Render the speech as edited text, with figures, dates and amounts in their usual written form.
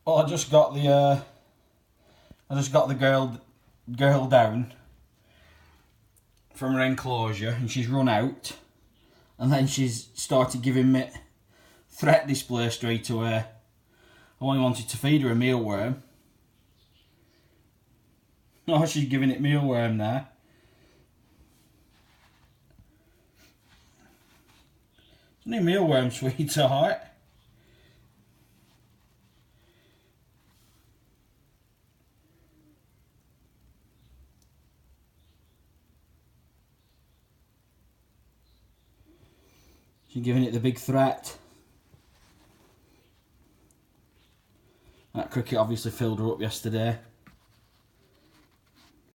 Well, I just got the girl down from her enclosure, and she's run out, and then she's started giving me threat display straight away. I only wanted to feed her a mealworm. Oh, she's giving it mealworm there. It's a new mealworm, sweetheart. She's giving it the big threat. That cricket obviously filled her up yesterday.